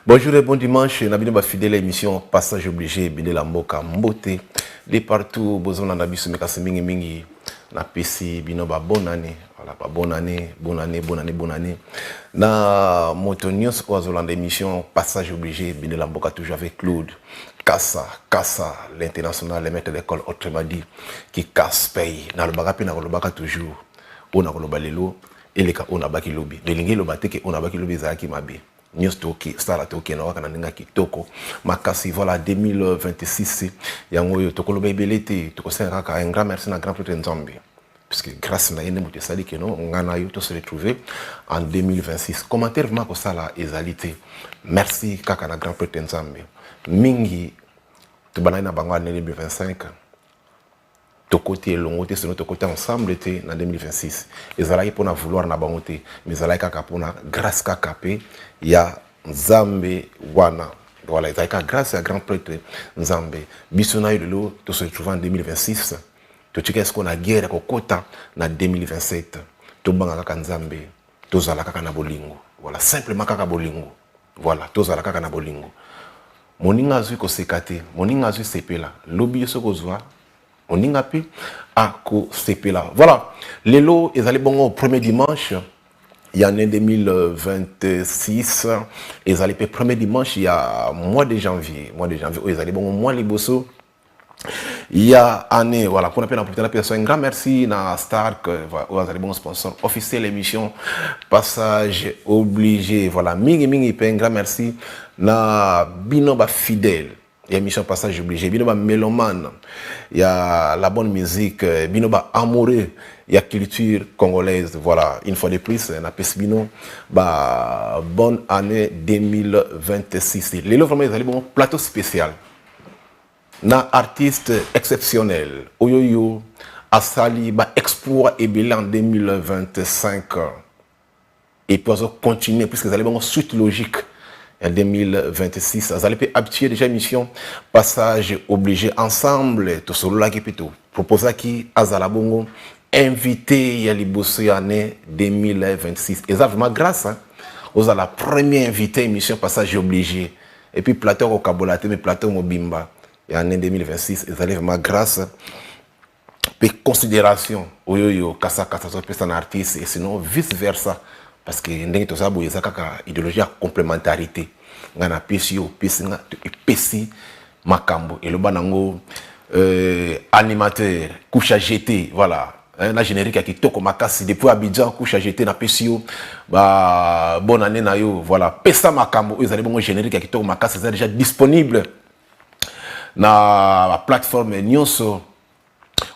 Bonjour et bon dimanche. Nous avons fidèle l'émission Passage obligé, Bine la Mboka Mbote. De partout, besoin d'en abisso, mais casse mingi mingi. Na PC, bino ba bonne année. Voilà, ba bonne année, bonne année, bonne année, bonne année. Na Motonios, oiseau l'émission Passage obligé, Bine la Mboka, toujours avec Claude. Kassa, l'international, les maîtres d'école, autrement dit, qui casse paye. Na le bagapi, na le baga toujours. On a le balelo, et les cas, on a baki lobby. Les lingues, le baté, on a baki lobby, zaki mabi. News toki stara toki na wakana ninga kitoko makasi voilà 2026 yango yo tokolo bebelete tokosenga ka un grand merci na grand prêtre Nzambe puisque grâce na yene muté sali que non ngana yo to se retrouver en 2026 commentaire vraiment ko sala ezalité merci kaka na grand prêtre Nzambe mingi to banana na bango en 2025 to côté longoté c'est notre côté ensemble était en 2026 et ça là pour na vouloir na bangoté mais ça là kaka pour na grâce kaka pe ya Nzambe wana voilà et ça grâce à grand prêtre Nzambe bisona yelo to se retrouver en 2026 to tchika ce qu'on a guerre ko kota na 2027 to banga kaka Nzambe to zala kaka na bolingo voilà simplement kaka bolingo voilà to zala kaka na bolingo moninga azui ko sekate moninga azui sepela lobi so ko zwa on y a pu à là. Voilà, les lots, ils allaient bon au premier dimanche, il y en a 2026, ils allaient le premier dimanche, il y a mois de janvier, ils allaient bon au mois les bossos. Il y a année, voilà, pour la personne, un grand merci à Stark, vous avez bon sponsor officiel l'émission Passage obligé, voilà, mingi, un grand merci à Binoba Fidèle. Il y a émission Passage obligé, Binoba Mélomane, il y a la bonne musique, Binoba amoureux, il y a culture congolaise, voilà, une fois de plus, on a Bino, bonne année 2026. Les lots vraiment, ils ont un plateau spécial. Na artiste exceptionnel, Oyoyo, Asali, exploit et bilan en 2025. Et puis, on continuer, puisque vous allez avoir une suite logique. En 2026, vous allez habituer déjà émission Passage obligé ensemble, tout solo là qui peut tout proposer qui Azalabongo invité Yali Bosso année 2026. Et ça vraiment grâce aux à la première invité émission Passage obligé et puis plateau au Kabolaté mais plateau au Bimba et année 2026 et ça vraiment grâce et considération oyoyo kasa c'est un artiste et sinon vice versa. Parce que ndenge to sabo yeza kaka idéologie ya complémentarité ngana pesi yo pesi nga pesi makambo et le banango animateur couche à jeter voilà la générique qui toko makasi depuis Abidjan couche à jeter na pesi yo ba bonne année na yo voilà pesa makambo ils allaient bon générique qui toko makasi c'est déjà disponible na la plateforme nyonso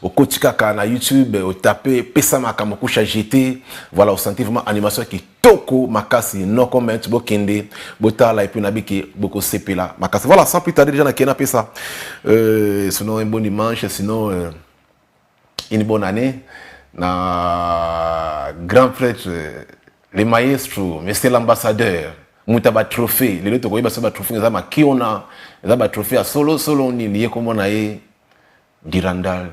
au Kotikaka na YouTube, au tapé Pesa Makamo Kusha GT, voilà, au senti vraiment animation qui toko makasi, no comment, bokende, botala et puis nabiki, boko sepela, makasi. Voilà, sans plus tarder, déjà, na kena pesa. Sinon, un bon dimanche, sinon, une bonne année. Na grand prêtre, les maestros, monsieur l'ambassadeur, Moutaba trophée, les autres, bah, ça va trophée, ça va qui on a, ça va trophée à solo, ni lié comme on a Dirandal.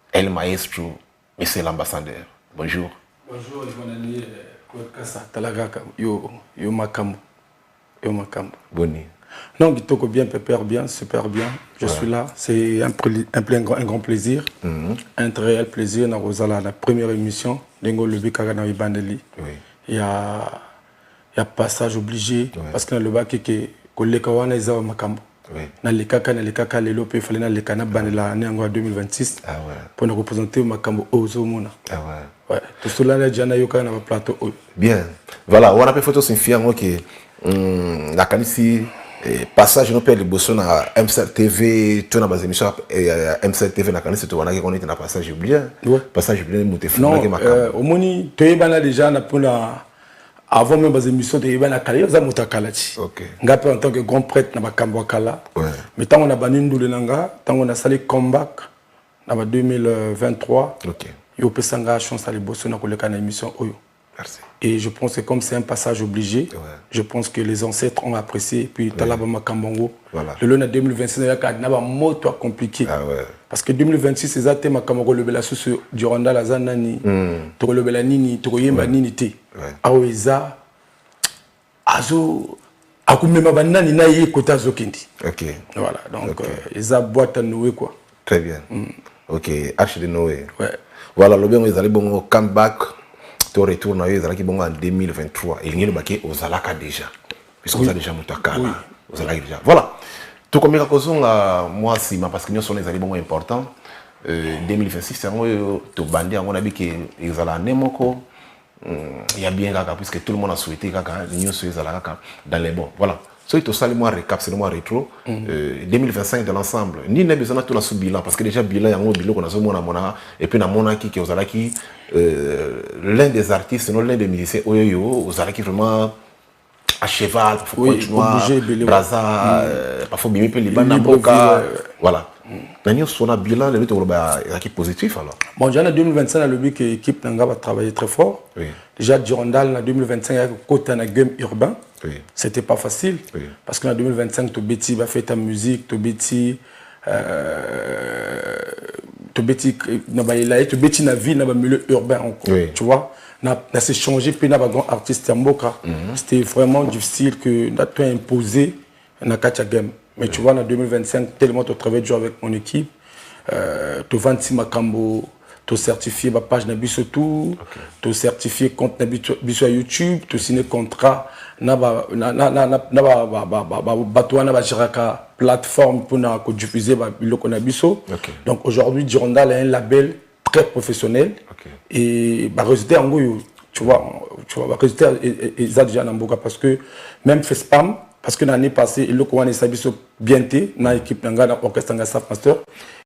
El Maestro, monsieur l'ambassadeur. Bonjour. Bonjour, bonne année. Talagaka, yo Makambo. Yo Makambo. Boni. Non, Gitoko bien, Pépère bien, super bien. Je suis là. C'est un grand plaisir. Un très réel plaisir. Dans la première émission, Dengo Lebi Kagana Ibandeli. Il y a passage obligé. Parce que dans le bac, que les Kawana est Makambo. Dans les kaka, les lopes, il fallait les canapes l'année en 2026 pour nous représenter Makambo Ozomona. Ouais. Tout cela, là, Diana Yoka, dans le plateau. Bien. Voilà, on a fait photo signifiant que la qualité passage nous perd les bossons à MCR TV, tout dans les émissions MCR TV, la qualité, on a dit qu'on était dans passage oublié. Passage oublié, nous t'es fou. Non, au moni, tu es déjà pour la. Avant même les émissions de Ibana Kala, ils ont Kalati. Ngapé en tant que grand prêtre na Makambo Kala. Mais tant on a banni Ndoule Nanga, tant on a salé comeback en 2023. Il y a pesanga chance à les bosser dans la émission Oyo. Merci. Et je pense que comme c'est un passage obligé, je pense que les ancêtres ont apprécié. Puis Talaba Makambongo. Le long de 2026, il y a un mot compliqué. Parce que 2026, c'est ça, Makambo le bela sous Duranda la Zanani, to le bela nini, to yemba nini te. Aweza, azo akumema banani na ye côté Zokendi. OK. Voilà, donc ils a boîte à Noé quoi. Très bien. OK, Arche de Noé. Ouais. Voilà, le bien ils allaient bon comeback to retour na yo ils bon en 2023. Il y a baké aux Alaka déjà. Puisque vous avez déjà mutakala. Aux Alaka déjà. Voilà. Tout comme moi si parce que nous sommes les bon important. 2026 c'est un to bandé on a dit que ils allaient nemoko. Il y a bien kaka puisque tout le monde a souhaité kaka nous sommes dans les bons. Voilà. So tout ça le mois récap c'est le mois rétro 2025 de l'ensemble. Ni n'a besoin de tout la sous bilan parce que déjà bilan il y a un bilan qu'on a sur mona et puis na mona qui aux alaki l'un des artistes non l'un des musiciens oyoyo aux alaki vraiment à cheval faut continuer braza parfois bimi pe liban na boka voilà. Daniel son bilan le tout est positif alors. Bon, déjà en 2025 le but que l'équipe Nanga va travailler très fort. Oui. Déjà Girondal en 2025 il y a côté un game urbain. Oui. C'était pas facile parce qu'en 2025 tu bêtis va faire ta musique, tu bêtis na vie dans le milieu urbain encore. Oui. Tu vois, na s'est changé puis na grand artiste Mboka. C'était vraiment difficile que na toi imposé na kacha game. Mais tu vois, en 2025, tellement tu travailles dur avec mon équipe, tu vends si makambo, tu certifié ma page Nabiso tout, tu certifié compte Nabiso à YouTube, tu signé contrat, na plateforme pour diffuser le Nabiso. Donc aujourd'hui, Girondal a un label très professionnel et résultat en gros, tu vois, résultat est déjà en Mboka parce que même fait spam. Parce que l'année passée, il a été bien dans l'équipe de l'orchestre de Master.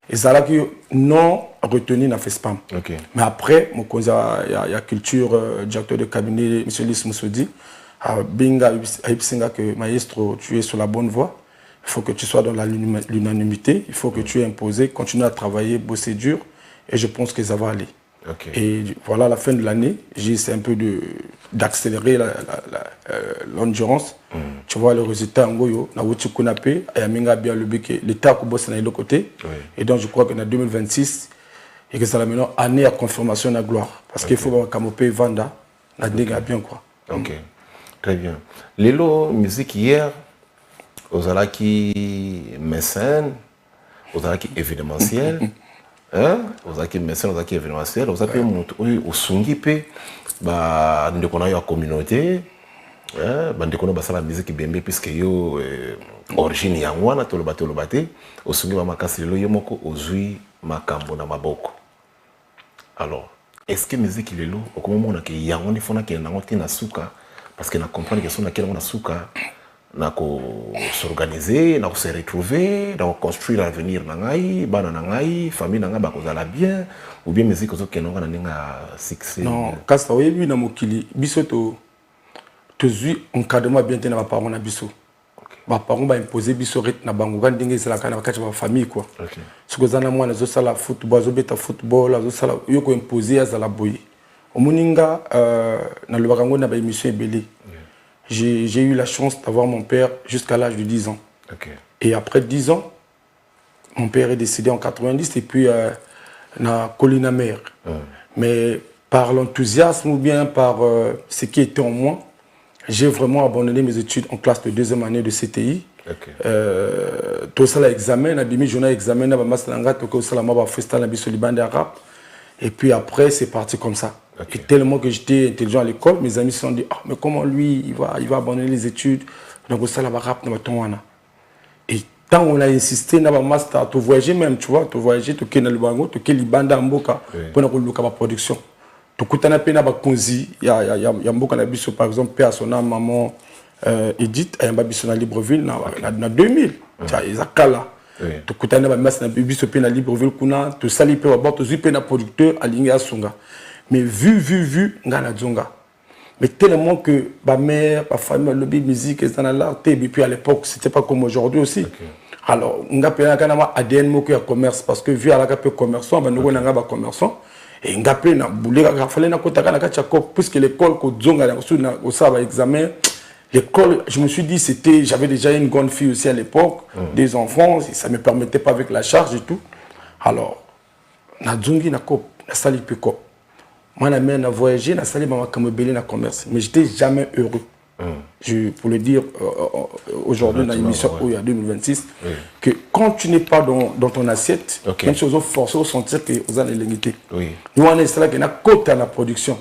Et ça a non retenu dans le spam. Mais après, il y a culture, directeur de cabinet, M. Lys Moussoudi, Binga, que maestro, tu es sur la bonne voie. Il faut que tu sois dans l'unanimité. Il faut que tu aies imposé, continue à travailler, bosser dur. Et je pense que ça va aller. Et voilà, à la fin de l'année, j'ai essayé un peu d'accélérer l'endurance. Tu vois le résultat en Goyo, na wuti kunape, ayaminga bien le but que l'État ko bosse na l'autre côté. Et donc je crois que en 2026 et que ça la maintenant année à confirmation de gloire parce qu'il faut kamopé vanda na déga bien quoi. OK. Très bien. Lelo musique hier aux alaki mécène, aux alaki événementiel. Aux alaki mécène, aux alaki événementiel, aux alaki au sungipe ba ndeko na yo communauté. Bandeko basala musique bembe puisque yo origine ya ngwana tolobate osungi ba makasi lelo yo moko ozui makambo na maboko. Alors est-ce que musique lelo okomona ke yango ni fona ke nango tina suka parce que na comprendre que son na kela na suka na ko s'organiser na ko se retrouver na ko construire l'avenir na ngai bana na ngai famille na ngai ba kozala bien ou bien musique ozo kenonga na ninga succès. Non kasa oyebi na mokili bisoto tu encadrement bien dans ma parents na biso. Ma parents ba imposer biso rythme na bango kan dingue sala kana bakati ba famille quoi. Ce que zana moi nazo sala football, zo beta football, zo sala yo ko imposer à la boye. Omuninga na le bakango na ba émission ebele. J'ai eu la chance d'avoir mon père jusqu'à l'âge de 10 ans. Et après 10 ans, mon père est décédé en 90 et puis na Colina Mère. Mais par l'enthousiasme ou bien par ce qui était en moi, j'ai vraiment abandonné mes études en classe de deuxième année de CTI. Tout ça l'examen, na demi-journée examen na ba maslanga to ko sala ma ba freestyle na biso libande arabe. Et puis après c'est parti comme ça. Et tellement que j'étais intelligent à l'école, mes amis se sont dit mais comment lui il va abandonner les études donc ça la rap na batonwana. Et tant on a insisté na ba master to voyager même tu vois, to voyager to kena libango to ke libanda mboka pour na ko luka ba production. Tukutana pena bakonzi ya mboka na biso par exemple père son maman Edith ayamba biso na Libreville na 2000 ça ezakala tukutana ba mas na biso pena Libreville kuna to sali pe ba to zipe na producteur alinga sunga mais vu ngana zonga mais tellement que ba mère ba famille lobby musique et dans l'art et puis à l'époque c'était pas comme aujourd'hui aussi. Alors nga pena kana ma ADN moko ya commerce parce que vu à la cap commerçant ba ngo nga ba commerçant et ngapé na boulé ka fallait na kotaka na kachako puisque l'école ko zonga na na osaba examen l'école je me suis dit c'était j'avais déjà une grande fille aussi à l'époque des enfants ça me permettait pas avec la charge et tout alors na zongi na ko na sali piko moi la mère na voyagé na sali mama comme belé na commerce mais j'étais jamais heureux Pour le dire aujourd'hui dans l'émission où il y a 2026, que quand tu n'es pas dans ton assiette, même si vous êtes forcé de sentir que vous avez l'égalité. Nous, on est cela qui a côté à la production.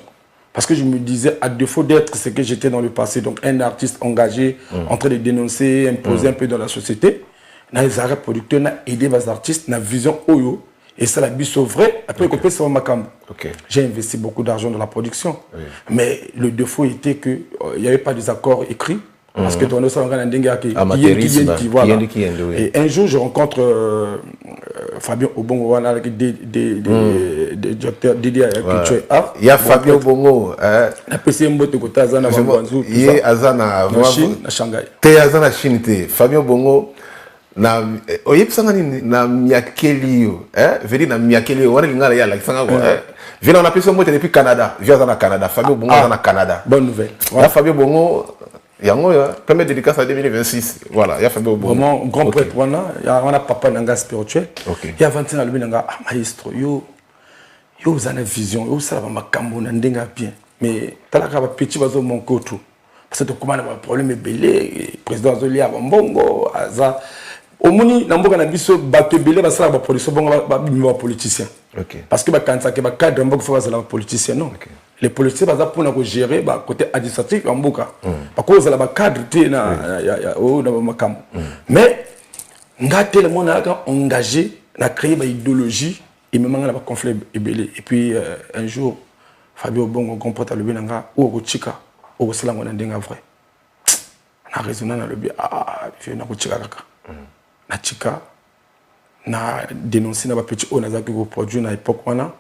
Parce que je me disais, à défaut d'être ce que j'étais dans le passé, donc un artiste engagé, en train de dénoncer, imposer un peu dans la société, dans les arrêts producteurs, aider les artistes, dans la vision Oyo, et ça la biso vrai, après que c'est ma cam. J'ai investi beaucoup d'argent dans la production, mais le défaut était qu'il n'y avait pas des accords écrits, parce que ton ça on et un jour je rencontre Fabien Obongo des directeurs dédiés à la culture et art. Il y a Fabien Obongo la PC Mbote Kota Azana Wanzou il est Azana à Shanghai te Azana Chine te Fabien Obongo na oyepsanga ni na miakeli yo veli na miakeli yo wana lingala ya la sanga ko veli on a PC Mbote depuis Canada via Azana Canada Fabien Obongo Azana Canada bonne nouvelle là Fabien Obongo yango ya première dédicace à 2026 voilà il y a Fabien Obongo vraiment grand prêtre wana ya wana papa nanga spirituel il y a 21 albi nanga maestro yo vous avez une vision yo ça va makambo na ndenga bien mais talaka ba petit bazo mon koto parce que comment un problème belé président Zoli Abambongo aza omoni na mboka na biso bato belé ba sala ba production bongo ba politicien parce que ba kanisa ke ba cadre mboka faut ba sala politicien non les policiers baza pour na ko gérer ba côté administratif en mboka ba cause la ba cadre te na ya o na makambo mais ngate le monde a engagé na créer ba idéologie et même na ba conflit belé et puis un jour Fabio Bongo comporte le binanga ou ko chika o sala ngona ndenga vrai na raisonner na le bien je na ko chika kaka na chika na dénoncer na ba petit o na za ko produire na époque wana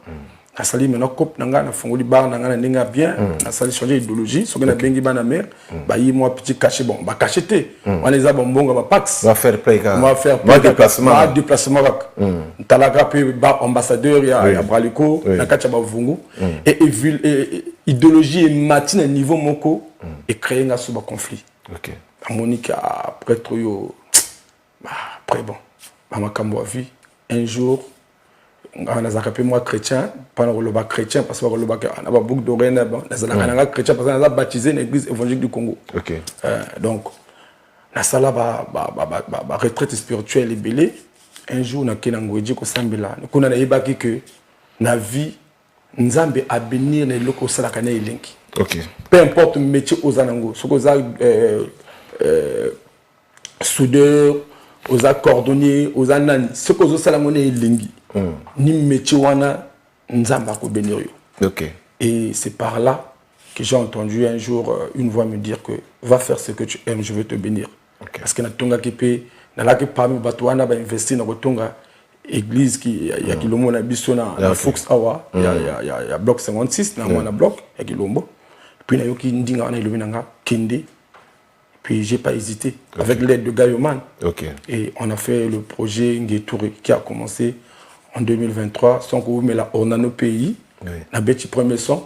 na sali maintenant coupe nanga na fongoli bar nanga na ndenga bien na sali changer idéologie so que na bengi bana mère ba yi moi petit caché bon ba cacheté on les a bongo ba pax va faire play on va faire déplacement talaka pe ba ambassadeur ya Braliko na kacha ba vungu et idéologie et matin niveau moko et créer nga sous ba conflit Monique après trop yo après bon ba makambo vie un jour on a appelé moi chrétien pendant le chrétien parce que le on a beaucoup d'oreilles on a chrétien parce qu'on a baptisé l'église évangélique du Congo donc la sala ba retraite spirituelle et belé un jour na kenangweji ko sambela ko na yebaki que na vie nzambe a bénir les loko sala kana elenki peu importe le métier aux anango ce que soudeur aux cordonniers aux anani ce que aux salamone elengi ni métier wana nzamba ko bénir yo et c'est par là que j'ai entendu un jour une voix me dire que va faire ce que tu aimes, je veux te bénir parce que na tonga kipe na la que parmi bato wana ba investir na tonga église qui ya kilombo na biso na Fox Awa ya bloc 56 na mwana bloc ya kilombo puis na yoki ndinga wana ilobi nanga kende. Puis j'ai pas hésité avec l'aide de Gayoman. Et on a fait le projet Ngetouri qui a commencé en 2023. Sans qu'on met là, on a nos pays. On a petit premier son.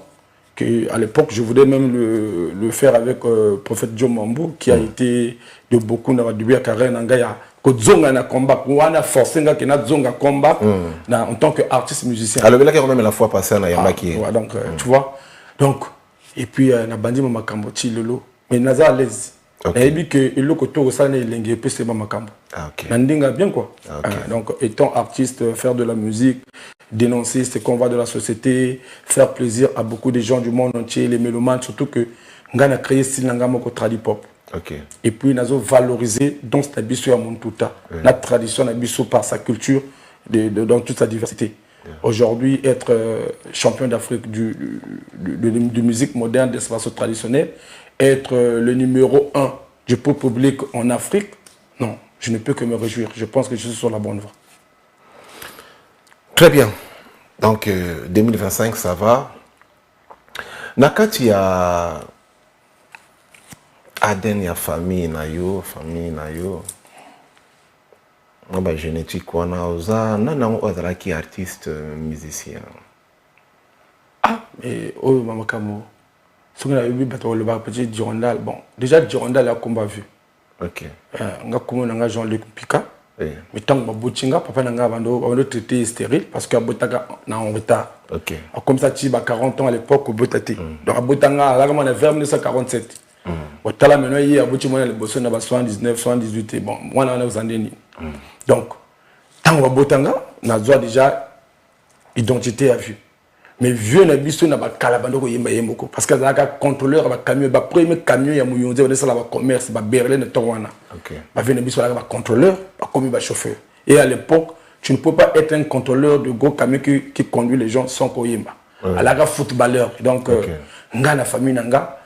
Que à l'époque, je voulais même le faire avec Prophète John Mambo qui a été de beaucoup dans la début à Karen Nangaya. Que Zonga na combat, qu'on a forcé nga que na Zonga combat en tant qu'artiste musicien. Alors là, quand même la fois passée, on a Yamaki. Donc tu vois. Donc et puis na bandi mama Kambochi lolo. Mais naza à l'aise. Et puis que le côté où ça n'est l'ingé peut c'est pas ma cambo. Nandinga bien quoi. Donc étant artiste, faire de la musique, dénoncer ce qu'on va de la société, faire plaisir à beaucoup de gens du monde entier, les mélomanes, surtout que ngana créé style nanga moko tradi pop. Et puis nazo valoriser dans cette biso ya montuta, la tradition na biso par sa culture dans toute sa diversité. Aujourd'hui, être champion d'Afrique de musique moderne, d'espace traditionnel, être le numéro 1 du pop public en Afrique, non, je ne peux que me réjouir. Je pense que je suis sur la bonne voie. Très bien. Donc, 2025, ça va. Nakati ya Aden ya famille na yo. Ba génétique wana oza nana ozala ki artiste musicien. Mais oh mama kamo. Ce qu'on a vu bato le petit Durandal. Bon, déjà Durandal a combat vu. Nga komo nga Jean-Luc Pika. Mais tant que bochinga papa nanga bando traité stérile parce que botaka na en retard. Comme ça tu 40 ans à l'époque au botati. Donc botanga là comme on est vers 1947. Otala maintenant il y a beaucoup de bosso na 79 78 bon moi on est aux années. Donc tant on botanga na zoa déjà identité à vue. Mais vieux na biso na ba kalabando ko yemba yemboko parce que za ka contrôleur ba camion ba premier camion ya muyonze on ça la commerce ba berlin na tonwana. OK. Ba vieux na biso la ba contrôleur ba comme ba chauffeur. Et à l'époque, tu ne peux pas être un contrôleur de gros camion qui conduit les gens sans koyemba. À la footballeur. Donc nga na famille nanga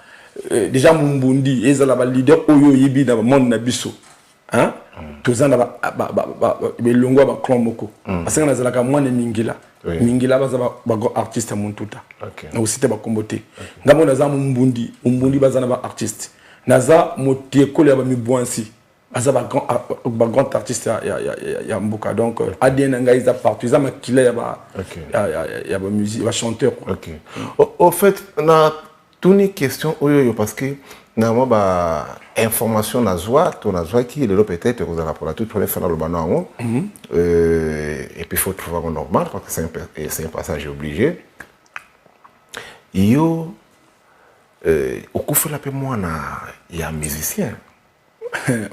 déjà Mumbundi et la leader oyo yebi dans le monde na biso. Hein? Tous en ba longwa ba clan moko. Parce que na zalaka mwana mingila. Mingila ba go artiste montuta. Na aussi te ba kombote. Ngamo na za Mumbundi bazana ba artiste. Naza motiekolo ya ba mibwansi. Baza ba grand artiste ya mboka. Donc ADN nga ils a partout, ils a makila ya ba musique, ba chanteur. OK. Au fait, na tuni question oyo parce que na moi ba information na zoa qui le peut-être vous allez pour la toute première fois dans le banon et puis faut trouver normal parce que c'est un passage obligé. Yo au coup la pe moi na ya musicien.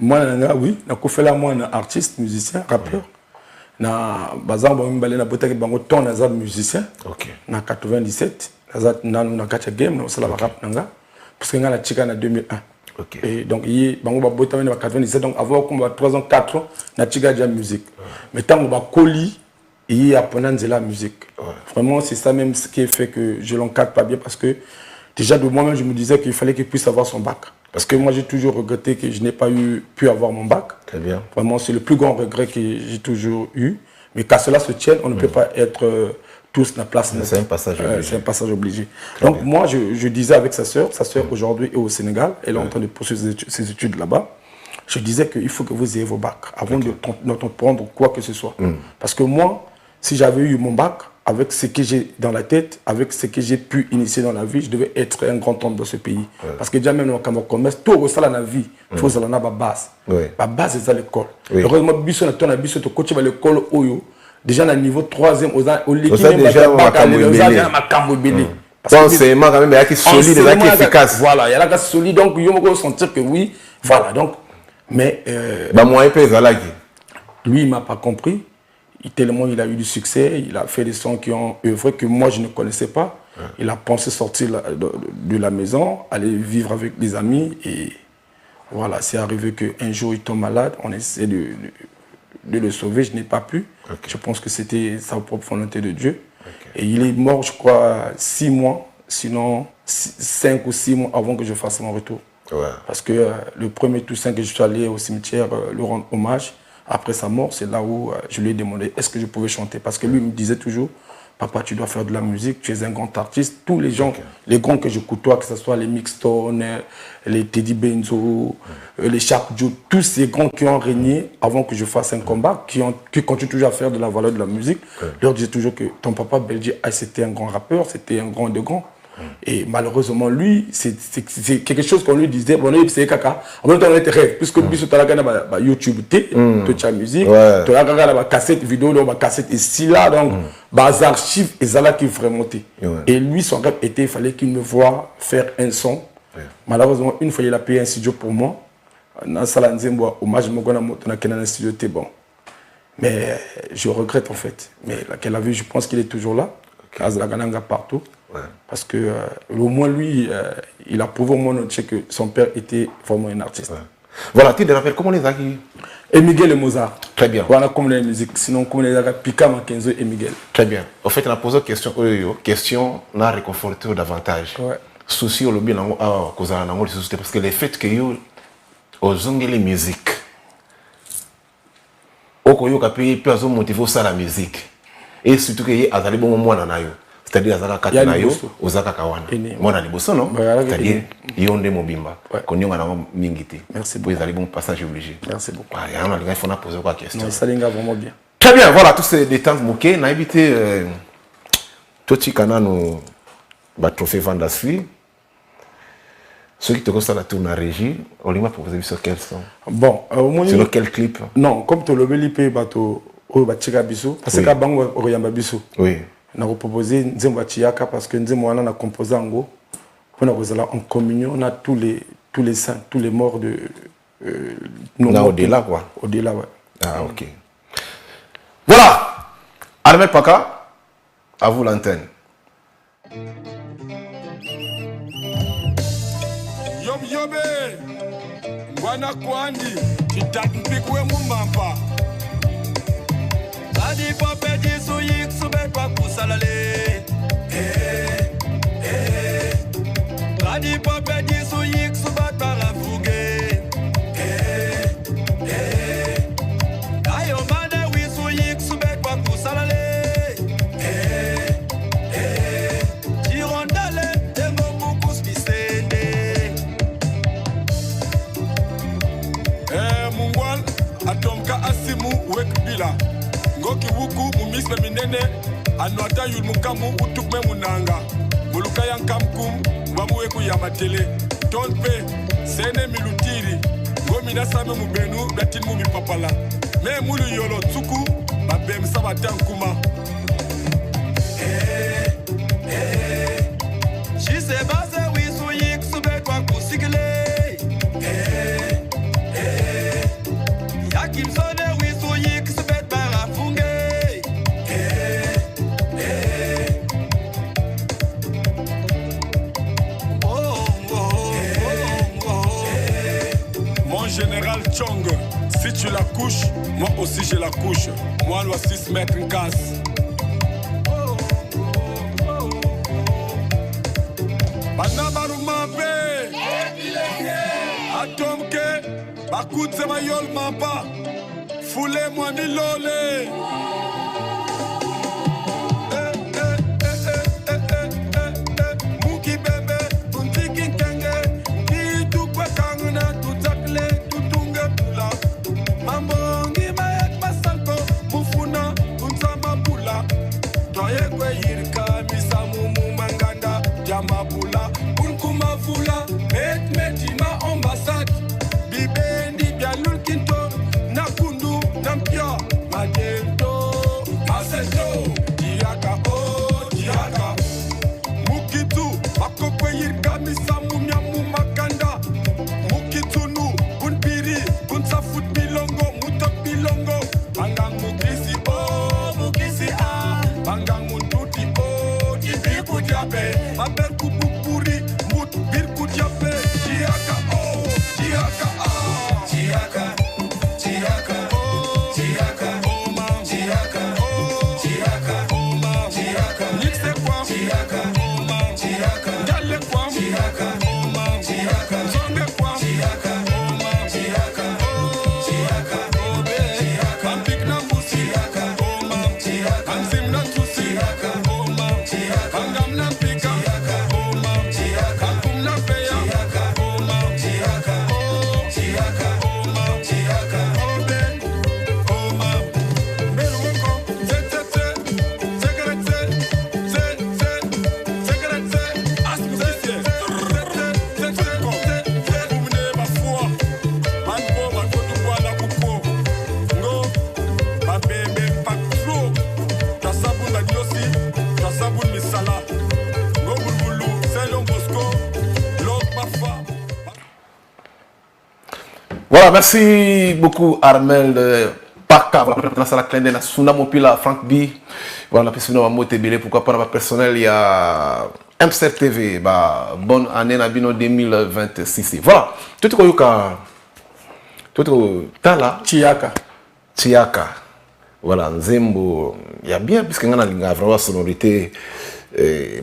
Moi oui, na ko fela moi na artiste, musicien, rappeur. Na bazan ba mbale na botaki bango ton na za musicien. OK. Na 97, na kacha game na sala rap nanga parce que ngala chika na 2001. OK. Et donc yi bango ba botami na 97 donc avant comme 3 ans 4 ans na chika ja musique. Mais tant ba koli yi apprendre la musique. Vraiment c'est ça même ce qui fait que je l'encadre pas bien parce que déjà de moi-même je me disais qu'il fallait qu'il puisse avoir son bac. Parce que moi, j'ai toujours regretté que je n'ai pas pu avoir mon bac. Très bien. Vraiment, c'est le plus grand regret que j'ai toujours eu. Mais qu'à cela se tienne, on ne peut pas être tous dans la place. C'est un passage obligé. C'est un passage obligé. Donc, moi, je disais avec sa sœur aujourd'hui est au Sénégal, elle est en train de poursuivre ses études là-bas. Je disais qu'il faut que vous ayez vos bacs avant d'entreprendre quoi que ce soit. Parce que moi, si j'avais eu mon bac, avec ce que j'ai dans la tête, avec ce que j'ai pu initier dans la vie, je devais être un grand homme dans ce pays. Parce que déjà même dans le commerce, tout ça dans la vie, il faut avoir une base. La base, c'est l'école. Heureusement, biso na ton biso to coach à l'école oyo. Déjà à niveau 3e au lycée déjà makambo belé. Parce que c'est quand même il y a qui solide, il y a qui efficace. Voilà, il y a qui solide donc il faut sentir que oui, voilà donc mais moi lui il m'a pas compris. Tellement il a eu du succès, il a fait des sons qui ont œuvré que moi je ne connaissais pas. Il a pensé sortir de la maison, aller vivre avec des amis et voilà, c'est arrivé qu'un jour il tombe malade, on essaie de le sauver, je n'ai pas pu. Je pense que c'était sa propre volonté de Dieu. Et il est mort, je crois, 6 mois, sinon 5 ou 6 mois avant que je fasse mon retour. Parce que le premier Toussaint que je suis allé au cimetière le rendre hommage, après sa mort, c'est là où je lui ai demandé est-ce que je pouvais chanter. Parce que lui me disait toujours, papa, tu dois faire de la musique, tu es un grand artiste. Tous les gens, les grands que je côtoie, que ce soit les Mixstone, les Teddy Benzo, les Sharp Joe, tous ces grands qui ont régné avant que je fasse un combat, qui continuent toujours à faire de la valeur de la musique, leur disais toujours que ton papa Belgi, c'était un grand rappeur, c'était un grand de grands. Et malheureusement, lui, c'est quelque chose qu'on lui disait, bon, c'est caca. En même temps, on était rêve, puisque lui, tu as YouTube, tu as musique, tu as cassette vidéo, cassette ici, là, donc, les archives, et ça là qui vraiment. Et lui, son rêve était, il fallait qu'il me voie faire un son. Malheureusement, une fois, il a payé un studio pour moi. Dans Salan Zemboa, hommage, je un studio, c'était bon. Mais je regrette en fait. Mais qu'elle a vu, je pense qu'il est toujours là. Azlagananga partout. Parce que au moins lui, il a prouvé au monde que son père était vraiment un artiste. Voilà, tu te rappelles comment les acquis et Miguel et Mozart. Très bien. Voilà comme la musique. Sinon, comme les acquis, Pika, Makenzo et Miguel. Très bien. En fait, on a posé une question, on a réconforté davantage. Souci au lobby, parce que le fait que vous avez les musiques, vous avez motivé ça la musique. Et surtout que vous avez bon moment dans c'est-à-dire azaka katanayo ozaka kawana mwana liboso non c'est-à-dire yonde mobimba konyonga na mingiti merci beaucoup ezali bon passage obligé merci beaucoup ya on a faut na poser quoi question non ça linga vraiment bien très bien voilà tous ces détails moqués na évité toti kana no ba trophée Vandasui ceux qui te constate la tourne à régie on lui m'a proposé sur quel son bon sur quel clip non comme to lobeli pe bato o ba chika biso parce que bango oyamba biso oui on a proposé Nzembo Chiaka parce que Nzembo a composé en gros. On a en communion, on a tous tous les saints, tous les morts de... au-delà, quoi. Au-delà, ouais. Ah, ok. Voilà. Armel Paka, à vous l'antenne. Yob yobe, Wana Kwandi, Chitampikwe Mumampa. Adi Pope Jisu Yik Sube Kwa Kusalale. Adi Pope Jisu Yik Sube Kwa Rafuge. Ayo Mane Wisu Yik Sube Kwa Kusalale. Girondale, Tengo Mukus Bisende. Mungwal, Atomka Asimu Wekbila. Ngoki wuku mumisme minene anwata yul mukamu utukme munanga muluka yankamkum wamuweku ya matele tonpe sene milutiri ngomi nasame mubenu datin mumi papala me mulu yolo tsuku babem sabatan kuma Shise base wisu yik sube kwa kusikile Yakim sone wisu yik sube Général Chong, si tu la couches, moi aussi je la couche. Moi, on doit 6 mètres en casse. Banabaru Mampe, Atomke, Bakoutse Mayol Mampa, Foulez-moi Nilole. Muki Bebe, Tuntiki Kenge, Kitu Kwekanguna, Tutakle. Mambongi maek masalko mufuna unsama bula toye kwe yirka misamu mumanganda jamabula unkuma fula metima ambassade bibendi bialul kinto nakundu nampia madento masento diaka o diaka mukitu bakokwe yirka misamu nyamu makanda mukitu nu unpiri unsafut bilongo mutot bilongo bangang mukisi o mukisi a bangang muntuti o tibi kujabe maber kupupuri mut bir kujabe jiaka o jiaka a jiaka jiaka o jiaka o ma jiaka o jiaka o ma jiaka nixe kwa jiaka o ma jiaka dalle kwa jiaka o ma jiaka zonge kwa jiaka o ma jiaka Voilà, merci beaucoup Armel Paka. Voilà, la clin d'œil, Sunamopila, Frank B. Voilà, puis sinon, pourquoi pas dans ma personnel, il y a Amster TV. Bah, bonne année, Nabino 2026. Voilà, tout ce que Tala. Chiaka. Voilà, Nzembo. Il y a bien, puisque on a vraiment sonorité.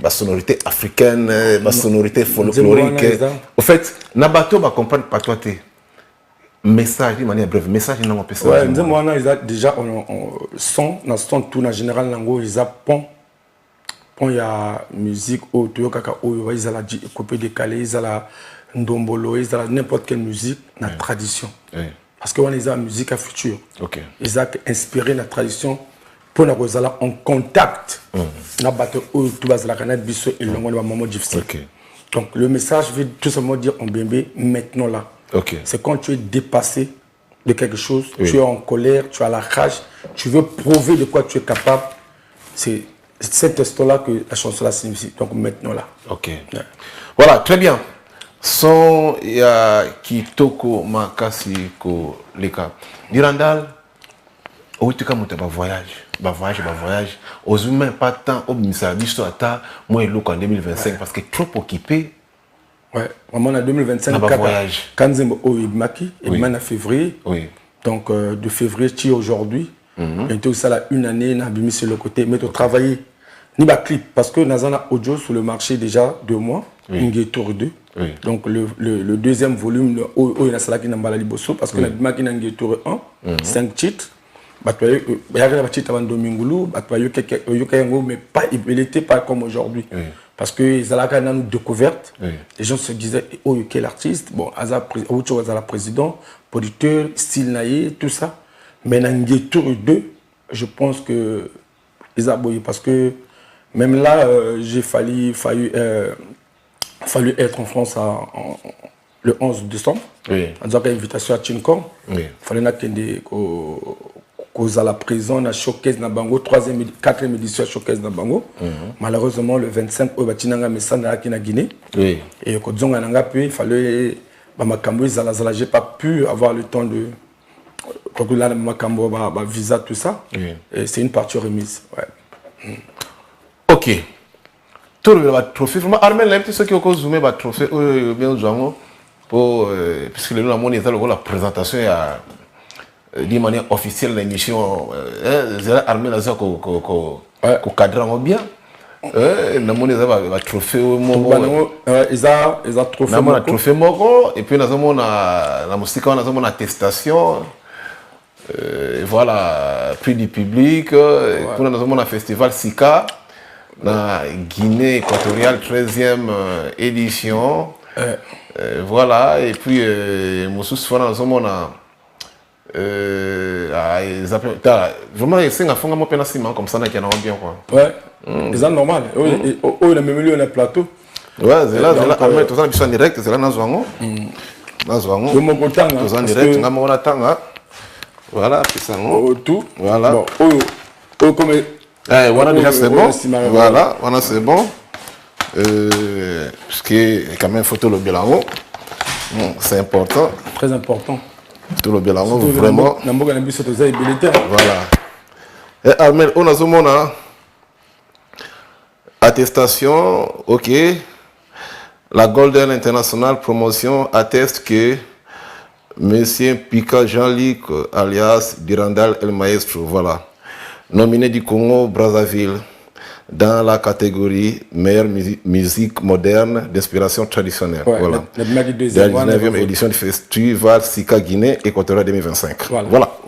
Ma sonorité africaine, ma sonorité folklorique. Au fait, Nabato va comprendre pas toi. Message, de manière brève, message, non, on peut ça. Ouais, nous, ils ont déjà, son, dans son tour, en général, ils ont pont. Pont, il y a musique, ils ont la copie décalée, ils ont la ndombolo, ils ont n'importe quelle musique, la tradition. Parce qu'on a musique à futur. Ils ont inspiré la tradition pour nous avoir en contact. Nous avons tout la canette, biso et le moment difficile. Donc, le message veut tout simplement dire en bébé, maintenant là. C'est quand tu es dépassé de quelque chose, tu es en colère, tu as la rage, tu veux prouver de quoi tu es capable. C'est cet instant-là que la chanson là signifie. Donc maintenant là. Voilà, très bien. son ya kitoko makasi ko leka dirandal otuka moto ba voyage aux humains pas tant au ministère biso ata moi eloko en 2025 parce que trop occupé. Ouais, vraiment en 2025 quand Nzembo Maki et en février. Oui. Donc de février tu aujourd'hui. Bientôt ça là une année n'a bimi sur le côté mais de travailler ni ba clip parce que Nazana audio sur le marché déjà 2 mois, une tour 2. Oui. Donc le deuxième volume il y a ça qui n'a pas la liboso parce que na Maki n'a tour 1, 5 titres. Il y a des titres avant Domingulu, mais pas il était pas comme aujourd'hui. Parce que Zalaka a une découverte. Les gens se disaient oh quel artiste, bon Aza la président, producteur, style naïe, tout ça. Mais dans tour 2, je pense que ils ont boyé parce que même là j'ai fallu être en France le 11 décembre. Oui. En disant qu'il y a une invitation à Chinkong. Il fallait à la prison, na showcase na bango, 4e édition showcase na bango. Malheureusement le 25 au batinanga mesana qui na Guinée. Oui. Et ko zonga nanga puis il fallait makambo zala j'ai pas pu avoir le temps de quand là makambo visa tout ça. Oui. Et c'est une partie remise. Ouais. OK. Tout le trophée vraiment Armel là petit ce qui au zoomé ba trophée bien jouant pour puisque le monde est là la présentation d'une manière officielle l'émission armée là ça ko cadre bien na moni ça va trophée ils a trophée moko et puis nous avons la musique on a attestation voilà prix du public pour nous avons un festival Sika na Guinée équatoriale 13e édition voilà et puis Moussous Fona nous avons vraiment c'est un fond comme ça qui est bien quoi. Ouais. C'est normal. On a même lieu un plateau. Ouais, c'est là tout ça en direct, c'est là dans Zwango. Dans Zwango. Mon content tout en direct, on a mon attend. Voilà, c'est ça. Tout. Voilà. Bon, comme voilà déjà c'est bon. Voilà, voilà c'est bon. Parce que quand même photo le bilan. C'est important. Très important. Tout le bien vraiment. Voilà. Et Armel, on a mon attestation, ok. La Golden International Promotion atteste que Monsieur Pika Jean-Luc, alias Dirandal El Maestro, voilà, nominé du Congo Brazzaville dans la catégorie meilleure musique moderne d'inspiration traditionnelle. Ouais, voilà. La 19e édition du festival Sika Guinée équatoriale 2025. Voilà.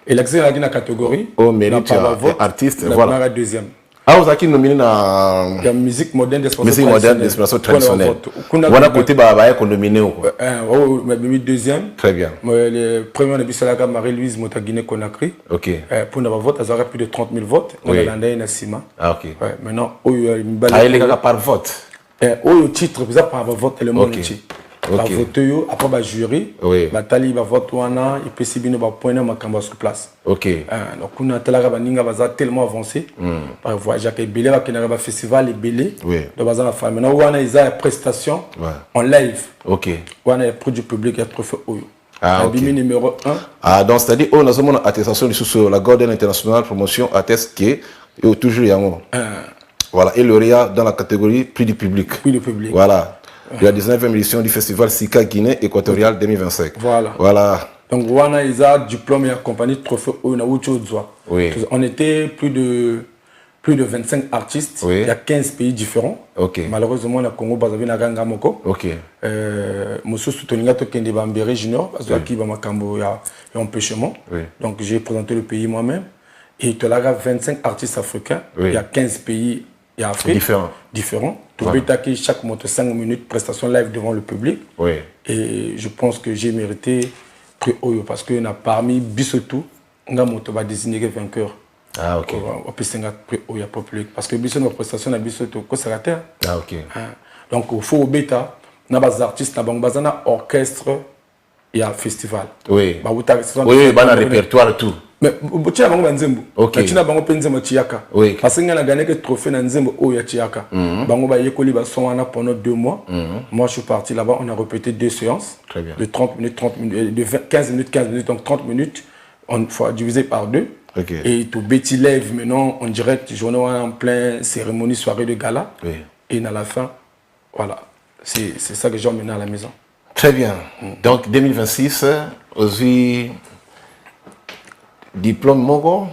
Et l'accès à la catégorie. Au mérite artiste. Voilà. La deuxième. Ah, vous avez nominé la musique moderne d'inspiration traditionnelle. On a côté Babaye qu'on nominé ou quoi? Deuxième. Très bien. Le premier, on a vu ça Marie-Louise Montagine Conakry. Ok. Pour notre vote, elle aura plus de 30 000 votes. On a l'année à Sima. Ah, ok. Maintenant, il est par vote. Au titre, vous avez par vote et le monde entier. Par vote, après le jury, Batali va voter wana, il peut s'y va pointer ma caméra sur place. Ok. Donc on a tellement avancé. Par voie Jacques Belé va qu'il y a un festival et Belé. Donc bazar la femme. Maintenant on a des prestations en live. Ok. On a produit public et trophée Oyo. Ah, ok. Numéro 1. Ah, donc c'est-à-dire on a une attestation sur la Golden International Promotion atteste que il y a toujours un voilà, et lauréat dans la catégorie prix du public. Prix du public. Voilà. La 19e édition du festival Sika Guinée équatoriale 2025. Voilà. Donc, on a un diplôme et accompagné de trophée Oui. On était plus de 25 artistes. Oui. Il y a 15 pays différents. Okay. Malheureusement, on a Congo, Brazzaville, na Gangamoko. Ok. Moussou Soutoninga Tokende Bambéré Junior, parce que qui va m'acambo, il y a un empêchement. Donc, j'ai présenté le pays moi-même. Et il y a 25 artistes africains. Il y a 15 pays. Il y a Afrique différents. Tout chaque moto 5 minutes, prestation live devant le public. Oui. Et je pense que j'ai mérité prix Oyo parce que parmi Bissotou, on va désigner vainqueur. Ah, ok. On peut signer prix Oyo pour public. Parce que Bissotou, notre prestation à Bissotou, c'est la terre. Ah, ok. Donc, il faut au bêta, on a des artistes, on a un orchestre, il y a un festival. Oui. Oui, il y a un répertoire tout. Mais tu as bango nzembo. OK. Tu as bango penzemo chiaka. Oui. Parce que ngana gagné que trophée na nzembo o ya chiaka. Bango ba yekoli ba son wana pendant 2 mois. Moi je suis parti là-bas, on a répété 2 séances. Très bien. De 30 minutes, 30 minutes, de 15 minutes, donc 30 minutes. On faut diviser par 2. OK. Et tout Betty lève maintenant en direct, journée en plein cérémonie, soirée de gala. Oui. Et à la fin, voilà. C'est ça que j'ai emmené à la maison. Très bien. Donc 2026, aussi diplôme moko,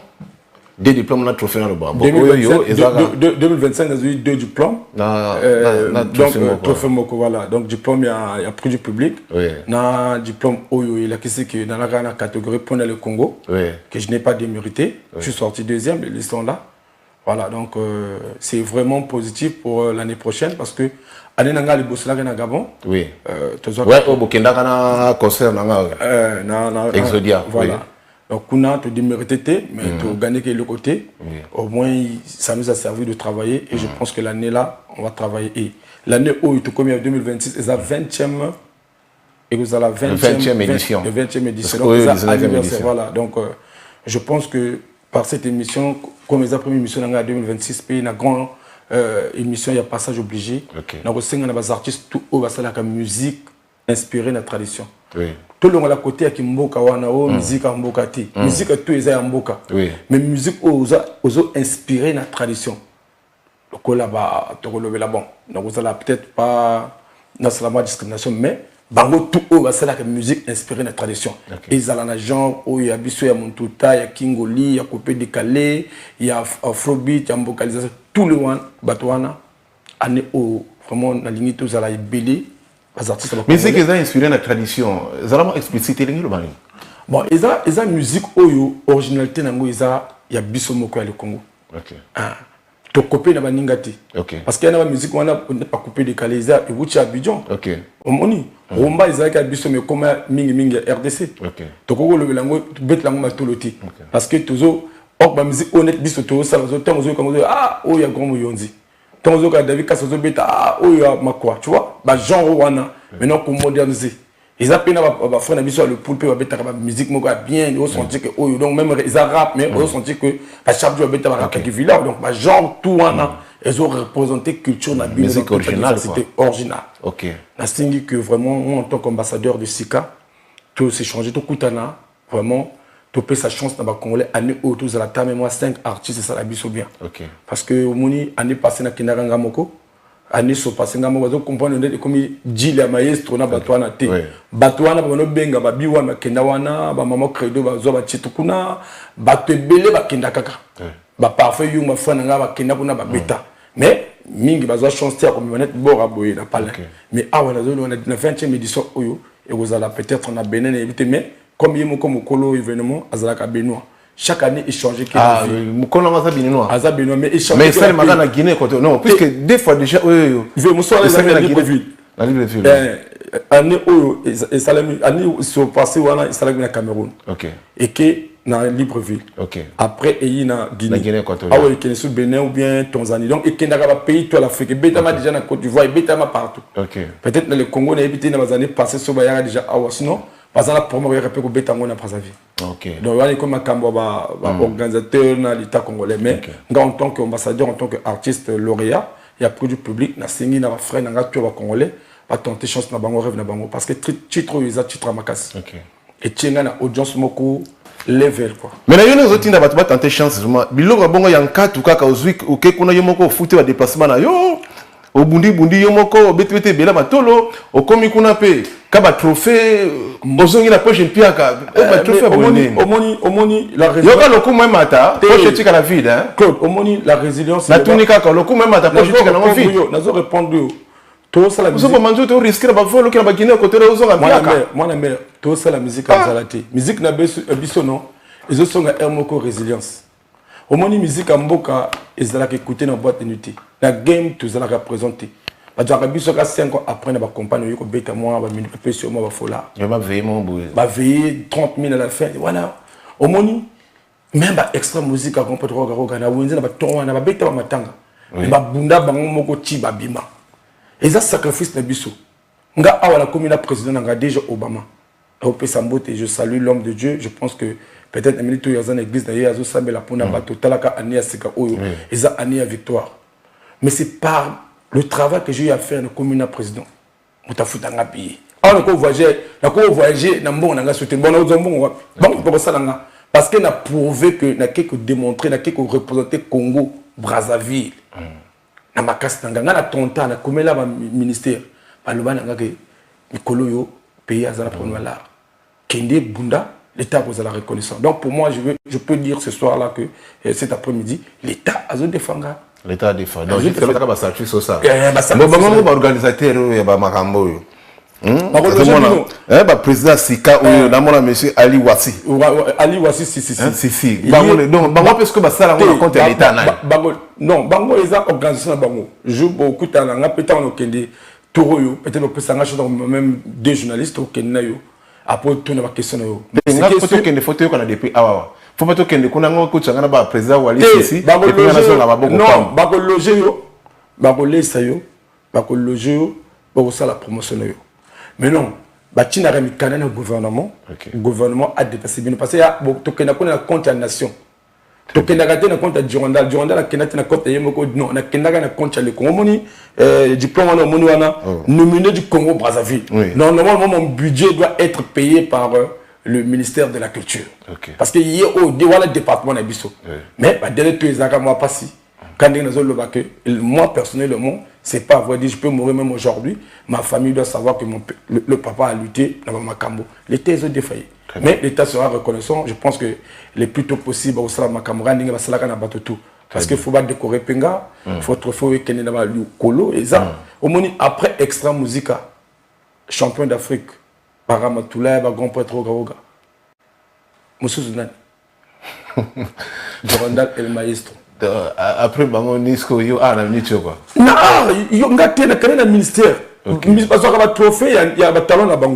2 diplômes na trophée na le bas. 2025, j'ai eu 2 diplômes. Donc trophée moko, voilà. Donc diplôme, il y a prix du public. Oui. Na diplôme Oyo, il a qu'est-ce que dans la catégorie pour le Congo, Oui. que je n'ai pas démérité. Oui. Je suis sorti 2e, ils sont là. Voilà, donc c'est vraiment positif pour l'année prochaine parce que année nanga li bosala na Gabon. Oui. Ouais, au Burkina kana concert nanga. Exodia. Voilà. Oui. Donc on a tout démérité mais tout gagné que le côté. Oui. Au moins ça nous a servi de travailler et je pense que l'année là, on va travailler et l'année où tout comme 2026 c'est la 20e et vous avez la 20e édition. 20e édition. Donc anniversaire, voilà. Donc je pense que par cette émission, comme les première émission en 2026, il y a une grande émission, il y a passage obligé. Donc, il y a des artistes qui ont la musique inspirée de la tradition. Tout le monde à côté, il y a une musique en Mboka. Musique, tout est en Mboka. Mais musique, ils ont inspiré de la tradition. Donc, là-bas, bon. Donc, vous allez peut-être pas dans la discrimination, mais bango tout haut c'est la musique inspirée de la tradition. Et ils ont un genre où il y a Bissou, il y a Montouta, il y a Kingoli, il y a Coupé décalé, il y a Afrobeat, il y a vocalisation, tout le monde batouana année où vraiment la ligne tous à la belé les artistes. Mais c'est qu'ils ont inspiré la tradition. Ils ont explicité le bani. Bon, ils ont musique où originalité nango il y a Bissou moko le Congo. OK. To copier na baningati. OK. Parce qu'il y a la musique on n'a pas coupé décalé ça et vous à Abidjan. OK. Omoni Rumba ils ont biso mais comme mingi RDC. OK. To koko le lango bet lango matoloti. Parce que toujours ba musique honnête biso to ça zo temps zo comme ah oh ya grand yonzi. Temps zo ka David Kassozo beta ah oh ya makwa, tu vois? Ba genre wana maintenant pour moderniser. Ils appellent ba frère na biso le poulpe ba beta ba musique moko bien, ils sentir que oh donc même ils rap mais ils sentir que à chaque jour beta ba rap qui village donc ba genre tout wana ils ont représenté culture na musique originale, c'était original. OK. La signe que vraiment moi en tant qu'ambassadeur de Sika tout s'est changé tout coutana vraiment tout peut sa chance dans ba congolais année autour de la table moi 5 artistes ça la biso bien. OK. Parce que moni année passée na kinaranga moko année so passée ngamo bazo comprendre ndé comme dit le maestro na batwana te batwana ba no benga ba biwa makenda wana ba mama credo bazo ba chitukuna bato belé bakenda kaka ba parfait yu ma frère nga bakenda kuna ba beta mais mingi bazo chance ya comme honnête bora boye na pala mais awa na zone on a 20e édition oyo et vous allez peut-être on a Bénin éviter mais comme yemo comme kolo événement azalaka Benoît chaque année échanger ah mukolo ngasa Benoît aza Benoît mais échanger mais ça magana Guinée côté non puisque des fois déjà oui il veut mosoir la Libreville année oyo et salami année sur passé wana il salami na Cameroun OK et que na Libreville OK après il na Guinée équatoriale ah oui qui est sur Bénin ou bien Tanzanie donc et kendaka ba pays toi l'Afrique betama déjà na Côte d'Ivoire betama partout OK peut-être dans le Congo na évité dans les années passées so ba yara déjà awa sinon parce que la première répète au bétango na sa vie. OK. Donc on est comme un cambo organisateur na l'état congolais mais en tant qu'ambassadeur en tant qu'artiste lauréat il y a produit public na singi na frère na tu va congolais pas tenter chance na bango rêve na bango parce que titre ils a titre makasi. OK. Et tienga na audience moko level quoi. Mais na yone zotinda ba tenter chance vraiment biloko bongo yanka tout kaka ozwik OK kuna yomoko futi wa déplacement na yo obundi yomoko betete bela matolo okomi kuna pe kaba trophée bozongi na poche piaka ba trophée omoni la résilience yoka loku même ata poche tika la vide hein Claude omoni la résilience la tunika ka loku même ata poche tika na vide nazo répondre to ça la musique ozo manzo to risquer ba volo kina ba Guinée côté ozonga piaka moi na mère to ça la musique azalati musique na biso non ezo songa moko résilience omoni musique ya mboka ezalaka écouter na boîte de nuit la game tozalaka présenter bazaka biso ka 5 ans après na ba compagne yoko beta moi ba minute pe sur moi ba fola yo ba veiller mon bout ba veiller 30 000 à la fin voilà omoni même ba extra musique à compoter roga na wenze na ba tonwa na ba beta ba matanga ba bunda bango moko ti ba bima eza sacrifice na biso nga awa la commune président nga déjà Obama au Pesambote je salue l'homme de Dieu je pense que peut-être une minute où il y a une église d'ailleurs, il y a un peu de bateau, talaka ania sika oyo, ils ont ania victoire. Mais c'est par le travail que j'ai eu à faire dans la commune président. Moutafutanga pays. On a voyagé dans le monde, on a sauté bon pour ça parce qu'on a prouvé que n'a que démontrer, n'a que représenter Congo, Brazzaville. Na makasi na ngana tonta na komela ba ministère. Ba lobana ngaka Nikolo yo pays azala pour là. Kende Bunda, l'État vous a la reconnaissance. Donc pour moi, je peux dire ce soir-là que cet après-midi, l'État a défendu. L'État défend. Donc, je vais faire statut sur ça. Bon, organisateur, il y a Makambo. Le président Sika, monsieur Ali Wassi. Ali Wassi, si. Donc, parce que ça, on compte l'État. Non, Bango, les organisations Bango. Je beaucoup de temps, peut-être on a Toro, peut-être que ça a même des journalistes au Kenya. Après, tout la question. Il y a des photos qu'on a depuis. Faut pas que nous ayons un président Wali ici. Non, bako loger yo, bako lesa yo, bako loger yo, bako ça la promotion yo. Mais non, bati na remi kanana gouvernement. Le gouvernement a dépassé bien parce que ya to kena ko na compte la nation. To kena ka na compte Durandal, Durandal kena na compte yemoko non, na kena na compte le Congo moni diplôme na moni wana nominé du Congo Brazzaville. Normalement mon budget doit être payé par le ministère de la Culture. Parce qu'il y a le département d'Abisso. Mais dès que tu as moi passé, quand moi personnellement, c'est pas vrai, je peux mourir même aujourd'hui. Ma famille doit savoir que le papa a lutté dans Makambo. L'État est défailli. Mais l'État sera reconnaissant. Je pense que le plus tôt possible, au Salam Makambo, parce qu'il faut pas décorer Penga, il faut trouver qu'il y a le colo. Et ça, après Extra Musica, champion d'Afrique. Paramatoula, grand prêtre Ogaoga. Monsieur Zounan. Durandal El Maestro. Après, on Nisco, yo, na Nicho quoi. Non, yo, ngate na kana ministère. Parce que le trophée, il y a un talon là-bas.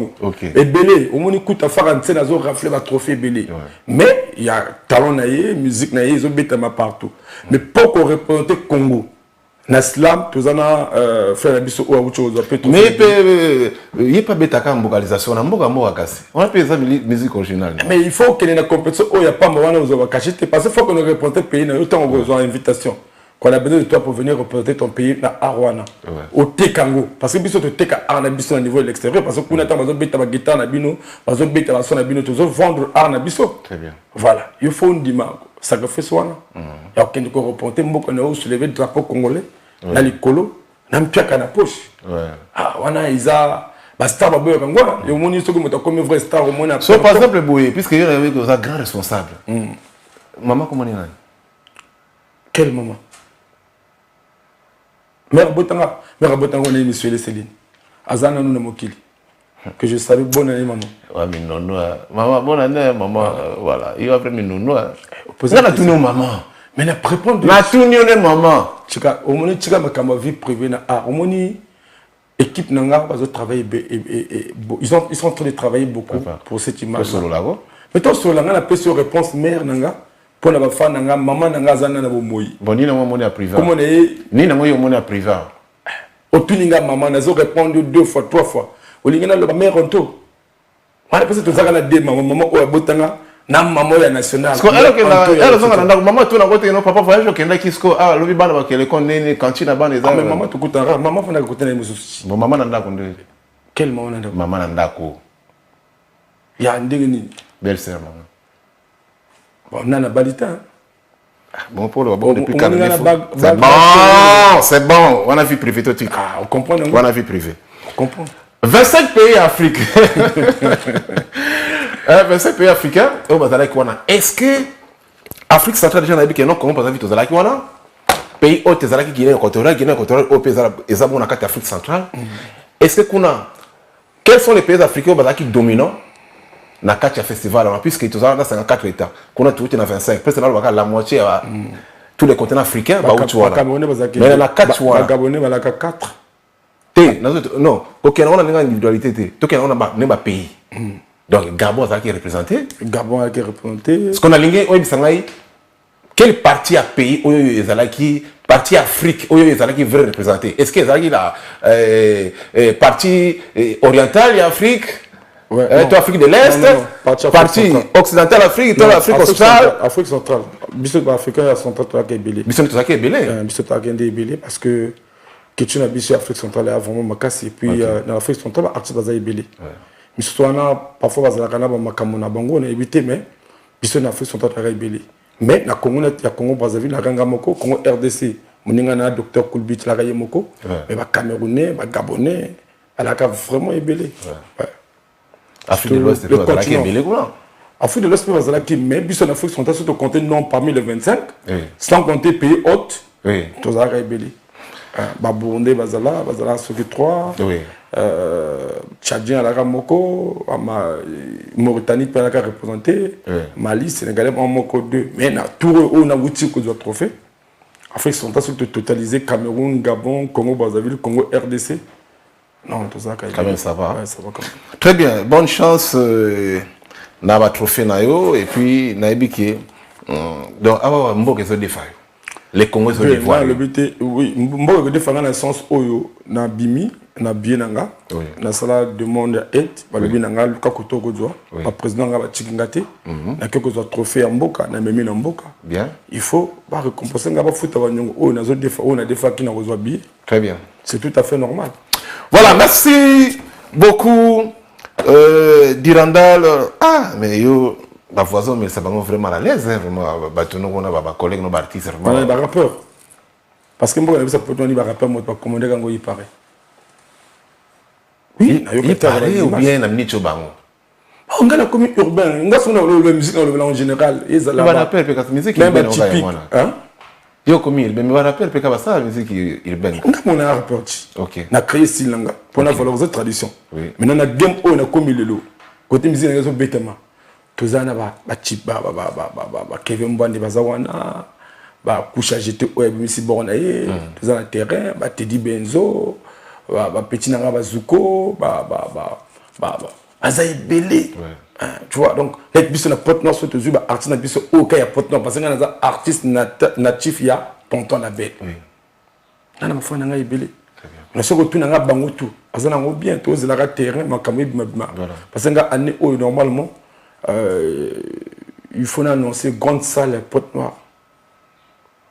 Et Belé, au moins, écoute, à faire un scène, ils ont raflé le trophée Belé. Mais il y a talon naïe, musique naïe, ils ont bêté partout. Mais pour qu'on représente Congo. Naslam, tout ça fait la biso ou autre chose. Mais il n'y a pas de localisation. On a payé ça musique originale. Mais il faut qu'il y ait une compétition où il n'y a pas de moment où on va cacher. Parce qu'il faut qu'on représente le pays. Autant on a besoin d'invitation. Qu'on a besoin de toi pour venir représenter ton pays à Arwana. Au Tekango. Parce que biso te Teka Arnabiso au niveau de l'extérieur. Parce que qu'on a besoin de la guitare Nabino, besoin de la son Nabino, tu veux vendre Arnabiso. Très bien. Voilà. Il faut une dimanche. Ça fait soin. Il y a aucun qui représente. On a soulevé le drapeau congolais. Na likolo na mpiaka na poche wana iza ba star ba boyo kangwa yo moni soko moto comme vrai star au moins so par exemple boye puisque il y a un grand responsable maman comment est quel maman mère Botanga on est monsieur Céline azana nous na mokili que je salue bonne année maman mais non maman bonne année maman voilà il va prendre nono on a tout nos maman. Mais la préponde de... La maman. Chika, au moment où ma vie privée na au moment équipe nanga va travailler ils sont en train de travailler beaucoup pour cette image. Mais toi sur la ngana pèse réponse mère nanga pour na fa nanga maman nanga zana na bomoyi. Bon ni na mo na privé. Comment ni na mo yo mo na privé. Au tuninga maman nazo répondre 2 fois 3 fois. Au lingana le mère onto. Wala pèse to zaka na de maman o botanga. Na maman ya national. Parce que elle zonga na maman tout na côté no papa voyage okenda kisko lobi bana ba kele kon nene cantine bana eza. Mais maman to kutara maman fana ko tena mususi. Bon maman na ndako nde. Quelle maman na ndako? Maman na ndako. Ya ndenge ni belle sœur maman. Bon nana balita. Bon pour le bon depuis 4 ans. C'est bon, on a vie privée tout de suite. Ah, on comprend. On a vie privée. On comprend. 25 pays africains. 25 pays africains. Est-ce que Afrique centrale déjà n'a dit que non comment pas vite aux Alaki wana pays où tes Alaki Guinée équatoriale au pays ezabo na carte Afrique centrale. Est-ce que kuna quels sont les pays africains où bazaki dominants na carte festival puisque tous dans 54 états kuna tout est na 25 presque la moitié tous les continents africains ba utu wana mais na 4 wana Gabonais balaka 4 non aucun on a une individualité tout on a ba pays. Donc Gabon a été représenté. Gabon a été représenté. Ce qu'on a lingué, quel parti a pays où il parti Afrique où il veut représenter? Est-ce que il la partie orientale et Afrique? Ouais, toi, Afrique de l'Est, partie occidentale Afrique, toi, Afrique australe. Afrique centrale. Bisous africain central, toi, qui est belé. Bisous, toi, qui est belé. Bisous, toi, qui est belé, parce que tu as bisous Afrique centrale, a vraiment ma casse, et puis dans l'Afrique centrale, artiste baza est belé. Mais surtout, parfois, baza la canaba, ma kamona bango, on a évité, mais bisous en Afrique centrale, est belé. Mais na Congo, il y a Congo Brazzaville, la Ganga Moko, Congo RDC, mon ingana docteur Koulbit, la Gaye Moko, mais les Camerounais, les Gabonais, elle a vraiment ébélé. Afrique de l'Ouest, c'est pas qui ébélé quoi. Afrique de l'Ouest, c'est pas qui, mais puis en Afrique centrale, surtout compter non parmi les 25, sans compter pays hôtes, tout ça a ébélé. Burundi, Bazala, Soki 3, Tchadien, la Moko, Mauritanie, pas la représenté, Mali, Sénégalais, Moko 2. Mais na tout on a outil que doit trophée. Afrique centrale, surtout totalisé Cameroun, Gabon, Congo, Brazzaville, Congo, RDC. Non, tout ça, quand même, ça va. Ouais, ça va quand même. Très bien, bonne chance dans le trophée Nayo et puis Naibiki. Donc, avant, Mboke se défait. Les Congolais se dévoilent. Oui, Mboke se défait dans le sens où na Bimi, na Bienanga, na sala demande aide, le Bienanga, Luka Koto Godzoa, le président Ngaba Tchikingate, na quelque chose trophée à Mboka, na Memi na Mboka. Bien. Il faut récompenser Ngaba Fouta Wanyongo, on a des fois qui n'a pas billet. Très bien. C'est tout à fait normal. Voilà, merci beaucoup, Dirandal. Ah, mais yo, ma voisin, mais ça va vraiment à l'aise, hein, vraiment. On a ma collègue, nos artistes. On a des rappeurs. Parce que moi, ça peut être un rappeur, moi, pas commander quand il paraît. Oui, il paraît ou bien il y a bango. On a la commune urbaine, on a la musique en général. Il y a la rappel, parce que la musique urbaine, hein? Yo comme mais me rappelle que ça la musique urbaine. On a un rappeur. OK. On a créé Silanga pour valoriser la tradition. Maintenant on a game on a comme le côté musique on a betema. Tozana ba chip ba Kevin Mbandi bazawana ba kusha jeté o bimisi bornaye tozana terrain ba Teddy Benzo ba petit nanga bazuko ba azaï belé. Tu vois, donc, les bisous na pote noir sur tes yeux, artiste na bisous au cas y a pote noir parce que les artistes natifs y a ponton la bête. Oui. Là, ma foi, n'a belé. On a ce que tout n'a bango tout. Parce que n'a bien tout, c'est la terrain, ma camé bima. Parce que année où normalement, il faut annoncer grande salle la pote noire.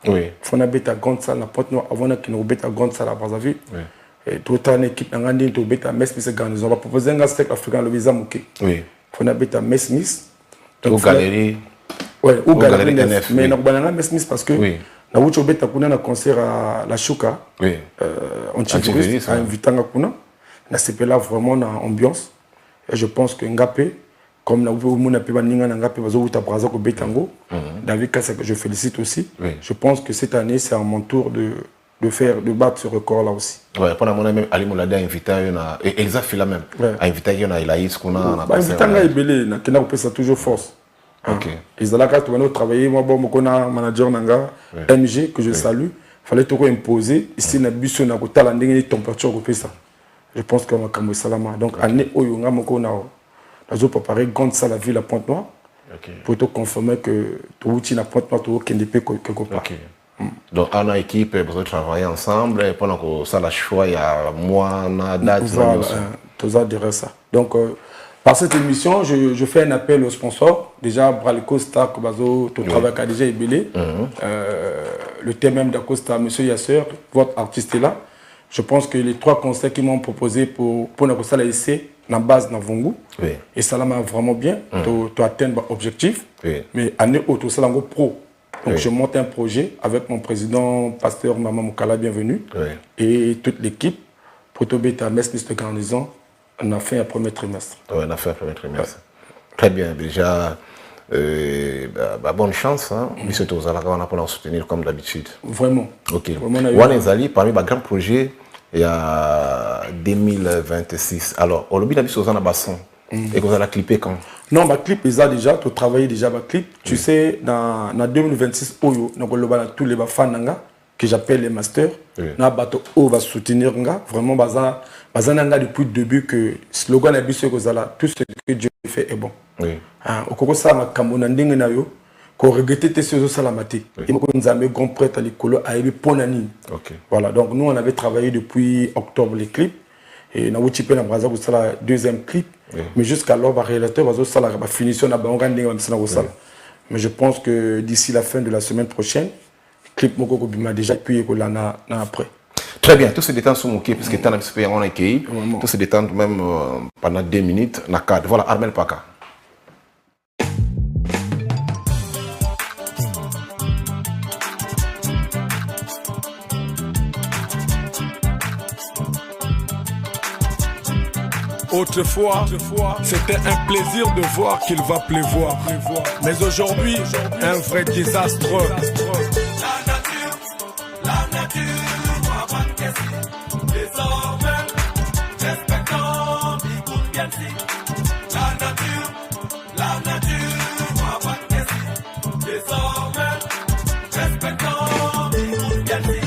Oui. Il faut annoncer grande salle la pote noire avant qu'il nous bête à grande salle à Brazzaville. Oui. Et toute une équipe n'a rien dit, tout bête à Metz, mais c'est garnison. On va proposer un steak africain le visa mouké. Oui. On a à Metz Smith. Ou galerie. Ouais, ou galerie NF. Mais on a Metz Smith parce que on a un concert à la Chouka. Oui. Antivirus, à invitant à Kuna. On a là vraiment dans l'ambiance. Et je pense que Ngapé, comme on a pu Ngapé, David Kassa, que je félicite aussi. Je pense que cette année, c'est à mon tour de battre ce record là aussi. Ouais, pendant mon ami Ali Moulade a invité et Elsa Fila même a invité Elaïs qu'on a invité Belé na kena ko ça toujours force. OK. Ils allaient quand on travailler moi bon mon manager nanga MG que je salue, fallait tout imposer ici na biso na ko tala ndenge température ko ça. Je pense que on salama donc année oyo nga moko na zo préparer grande salle à ville à Pointe-Noire. OK. Pour te confirmer que tout outil na Pointe-Noire tout Kendepe quelque part. OK. Donc, on a une équipe, vous travaillez ensemble, et pendant que ça, la choix, il y a moi, on a date. Voilà, tout ça dirait ça. Donc, par cette émission, je fais un appel aux sponsors. Déjà, Bralico Star, Kobazo, tout travail a déjà ébélé. Le thème même d'Acosta, Monsieur Yasser, votre artiste est là. Je pense que les 3 conseils qu'ils m'ont proposé pour ça, la essai, dans la base, dans Vongu. Et ça, là, m'a vraiment bien, pour atteindre l'objectif. Mais année autre, ça, là, pro. Donc je monte un projet avec mon président, pasteur Maman Moukala, bienvenue, et toute l'équipe. Protobeta, Metz, Mr. Garnison, on a fait un premier trimestre. Oui, on a fait un premier trimestre. Très bien, déjà, bonne chance. Hein. Monsieur Tozala, on a pour soutenir comme d'habitude. Vraiment. Ok. Wan Ezali, parmi les grands projets, il y a 2026. Alors, au lobby d'habitude, on a basson. Et vous allez clipper quand? Non, ma clip est déjà, tu travailles déjà ma clip. Tu sais, dans 2026, nous avons tous les fans que j'appelle les masters. Nous avons va soutenir vraiment depuis le début que le slogan est tout ce que Dieu fait est bon. Au cours de ça, qu'on regrette tes choses salamati. Et nous avons grand prêtre à l'école à Ebi Ponani. Voilà, donc nous on avait travaillé depuis octobre les clips. Et nous avons typé la deuxième clip. Mais jusqu'alors, le réalisateur va faire la finition de la mais je pense que d'ici la fin de la semaine prochaine, le clip Moko Bima déjà puis après. Très bien, tout se détend sur mon pied, puisque tu as un accueil, tout se détend même pendant 2 minutes, dans le cadre. Voilà, Armel Paka. Autrefois, c'était un plaisir de voir qu'il va pleuvoir. Mais aujourd'hui, un vrai désastre. La nature, moi, pas de question. Désormais, respectons, écoute bien si. La nature, moi, pas de question. Désormais, respectons, écoute bien si.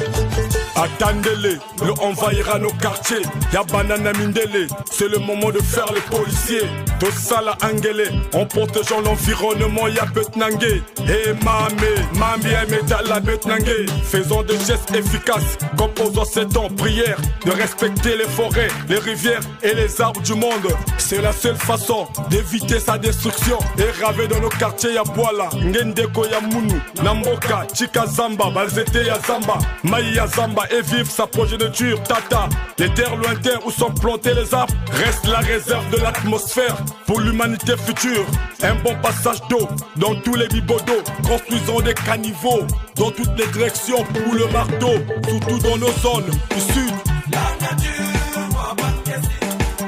Attendez-les, le envahira nos quartiers. Y'a banana mindele, c'est le moment de faire les policiers. Tout ça la angele, en protégeant l'environnement, y'a Betnangé. Et mami aime la Betnangé. Faisons des gestes efficaces, composant 7 ans, prière de respecter les forêts, les rivières et les arbres du monde. C'est la seule façon d'éviter sa destruction. Et raver dans nos quartiers, y'a Boala, Ngendeko, y'a Mounou, Namboka, Chika Zamba, Balzete, y'a Zamba, Maï, y'a Zamba. Et vivre sa progéniture, Tata. Les terres lointaines où sont plantés les arbres reste la réserve de l'atmosphère pour l'humanité future. Un bon passage d'eau dans tous les bibodos. Construisons des caniveaux dans toutes les directions pour le marteau, surtout dans nos zones du sud. La nature, moi, pas de question.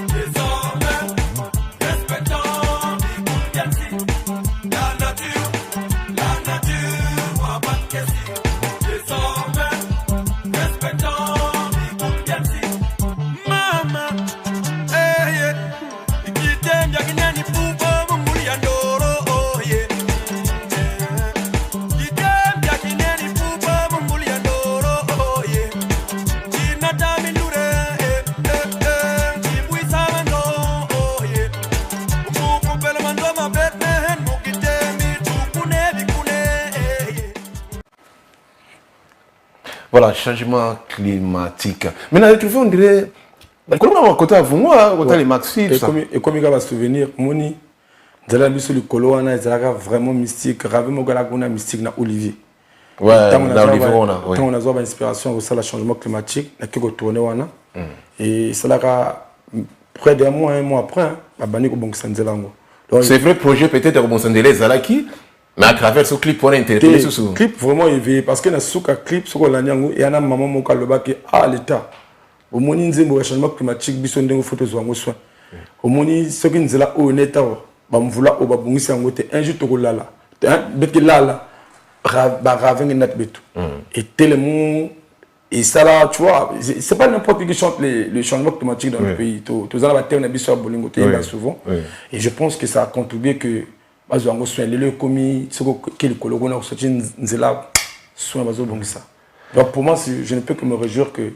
Désormais, respectons, écoute bien si. La nature, moi, pas de question. Désormais, Voilà, changement climatique. Maintenant, tu vois, on dirait. Comment on côté à vous, moi, côté les maxi, tout ça. Et comme il va se souvenir, Moni, Zala Bissou, le Coloana, Zala vraiment mystique, Ravé Mogalaguna mystique, na Olivier. Ouais, dans Olivier, on a. Quand on a besoin d'inspiration au le changement climatique, il y a que tourner, et ça là, près d'un mois, un mois après, la banni au bon Sanzelango. C'est vrai, projet peut-être au bon Sanzelé, Zala qui. Mais à travers ce clip, on a interpellé ce sous. Clip vraiment éveillé parce que dans ce clip, ce qu'on a dit, il y a un maman qui a dit ah l'État. Au moins, il y a un changement climatique, il y a des photos de soins. Au moins, ce qui nous a honnête, on voulait au babou, c'est un jour tout là là. Dès que là, ravin net betu. Et tellement et ça là, tu vois, c'est pas n'importe qui qui chante le changement climatique dans le pays. Tous les ans, la terre n'a pas sur Bolingo, souvent. Et je pense que ça a contribué que bazo soin les commis ce que le cologo na sorti nzela soin bazo donc ça. Donc pour moi je ne peux que me réjouir que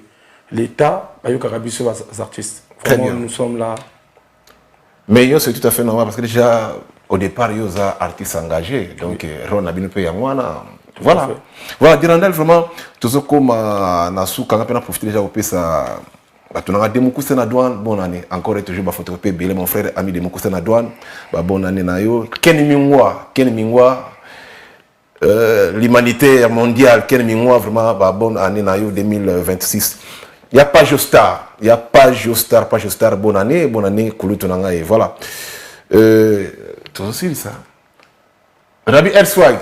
l'État a eu carabiso aux artistes. Vraiment nous sommes là. Mais c'est tout à fait normal parce que déjà au départ il y a des artistes engagés donc Ron Abino pe yangwana voilà. Voilà Dirandel vraiment tout ce comme na sou quand on a profité déjà au pesa Batunanga Demokousse na douane, bonne année. Encore et toujours, photographe Bélé, mon frère, ami Demokousse na douane, bonne année na yo. Ken Mingwa, l'humanité mondiale, Ken Mingwa, vraiment, bonne année na yo 2026. Il n'y a pas Jostar, bonne année, Kouloutonanga et voilà. Tout aussi ça. Rabi Elswag,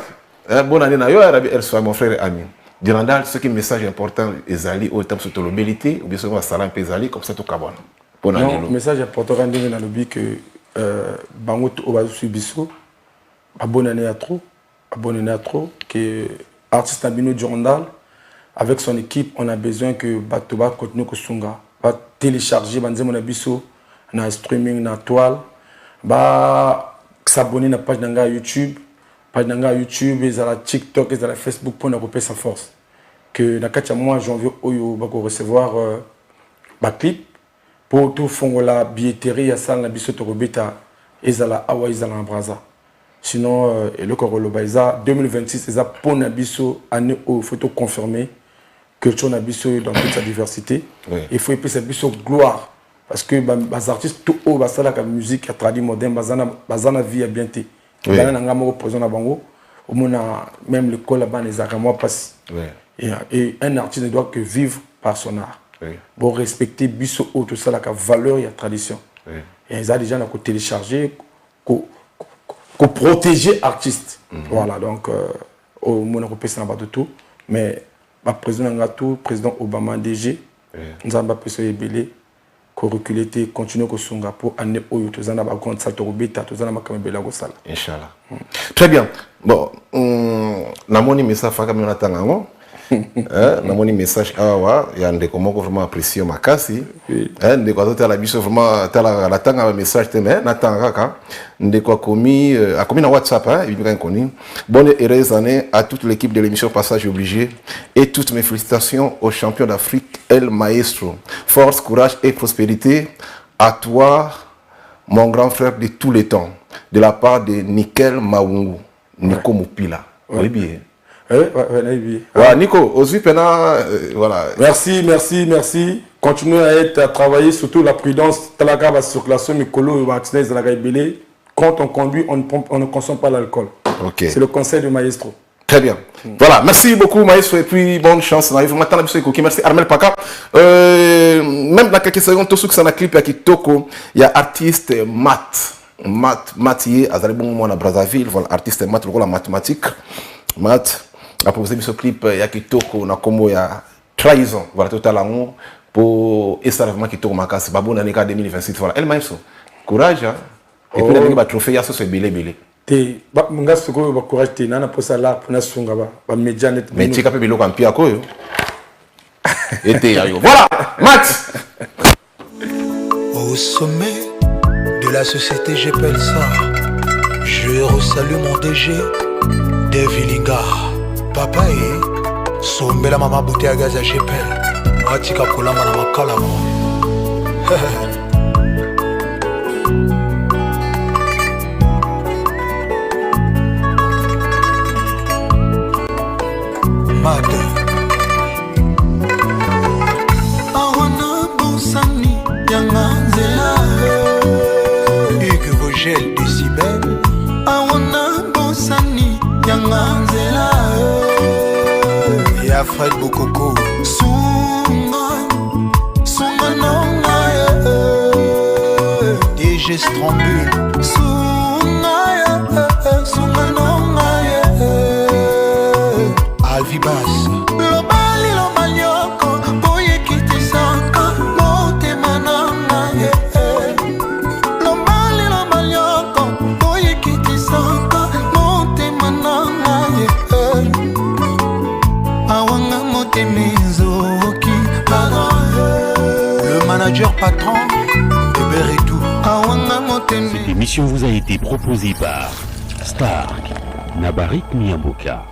bonne année na yo, Rabi Elswag, mon frère et ami. Dirandal, ce qui est un message important, Ezali, au terme de l'obélité, ou bien souvent, Salam Ezali, comme ça, tout cabane. Non, le message important, quand on a dit que Bangot Obazu Subiso, bonne année à trop, que artiste Nabino Dirandal, avec son équipe, on a besoin que Batoba continue Kosunga, va télécharger, Banzemo Nabiso, na streaming, na toile, va s'abonner à la page d'Anga YouTube. Page YouTube, et la TikTok, et la Facebook pour nous sa force. Que dans 4 mois, janvier, on va recevoir un clip pour tout fond la billetterie à salle, la bisoto robeta, et la awa, et la braza. Sinon, le Corolo Baïza, 2026, c'est pour Nabiso, année où photo confirmée que tu as Nabiso dans toute sa diversité. Il faut épeler cette biso gloire. parce que les artistes tout haut basala la musique a traduit moderne bazana vie à bien té bana nga mo poser na bango au mona même l'école là-bas les moi passe et un artiste ne doit que vivre par son art pour respecter biso tout ça la valeur et la tradition et ils a déjà na ko télécharger ko protéger artiste voilà donc au mona ko pesa na ba tout mais le président Ngatou, président Obama DG, nous avons besoin de belé, qu'on recule, continuer au Singapour, année où nous avons compte ça, nous avons belé au sala. Inch'Allah. Très bien. Bon, namoni message faka mena tangango. Namoni message awa ya ndeko moko vraiment apprécié makasi. Ndeko azote la biso vraiment tala la tanga message teme na tanga ka. Ndeko akomi na WhatsApp bien connu. Bonne et heureuse année à toute l'équipe de l'émission Passage obligé et toutes mes félicitations au champion d'Afrique El Maestro. Force, courage et prospérité à toi mon grand frère de tous les temps de la part de Nickel Maungu, Nico Mupila. Oui bien. Ouais, Nico, aussi voilà. Merci. Continuez à travailler, surtout la prudence. La circulation, quand on conduit, on ne consomme pas l'alcool. Okay. C'est le conseil du maestro. Très bien. Voilà, merci beaucoup maestro et puis bonne chance. Merci Armel Paka. Même dans quelques secondes, tout ce que ça a clip à Kitoko, il y a artiste Mathieu, Azalibon Mona Brazzaville, voilà, artiste Matt, le rôle en mathématiques. Matt a proposé ce clip ya Kitoko na komo ya trahison voilà total amour pour estarvement Kitoko makasi babona année 2026 voilà elle maïso courage et puis la ba trophée ya so c'est belé te ba nga soko ba courage te nana pour ça là pour na sunga ba média net mais tika pe biloko ampia koyo été ayo voilà Matt au sommet de la société j'appelle ça je resalue mon DG Devilinga papa et sombela mama bouté à gaz à chepel atika kolamba na makala mo mad awana bonsani yanga nzela Hugues Vogel décibel awana bonsani Yanganzela ya Fred Bokoko Sunga nonga DG Strambul Sunga nonga Alvi Bass Lobali yoko boye kiti sanka mote mananga Lobali yoko boye kiti sanka mote mananga le manager patron de Beretou. Cette émission vous a été proposée par Stark Nabarit Miamboka.